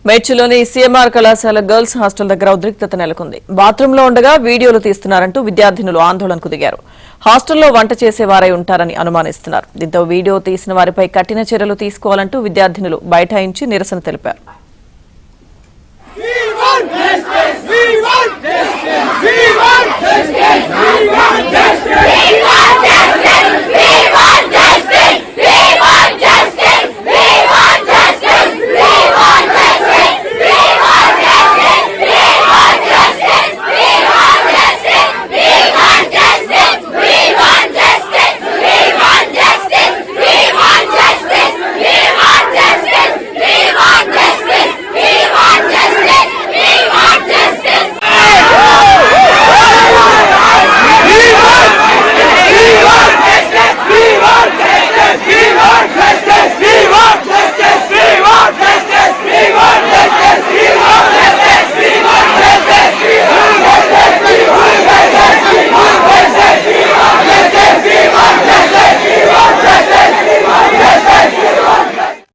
మేడ్చల్లోని CMR కళాశాల girls hostel దగ్గర ఉద్రిక్తత నెలకొంది. బాత్రూంలో ఉండగా వీడియోలు తీస్తున్నారంటూ విద్యార్థినులు ఆందోళనకు దిగారు. హాస్టల్లో వంట చేసేవారై ఉంటారని అనుమానిస్తున్నారు. దీంతో వీడియో తీసిన వారిపై కఠిన చర్యలు తీసుకోవాలంటూ విద్యార్థినులు బైఠాయించి నిరసన తెలిపారు. We want justice!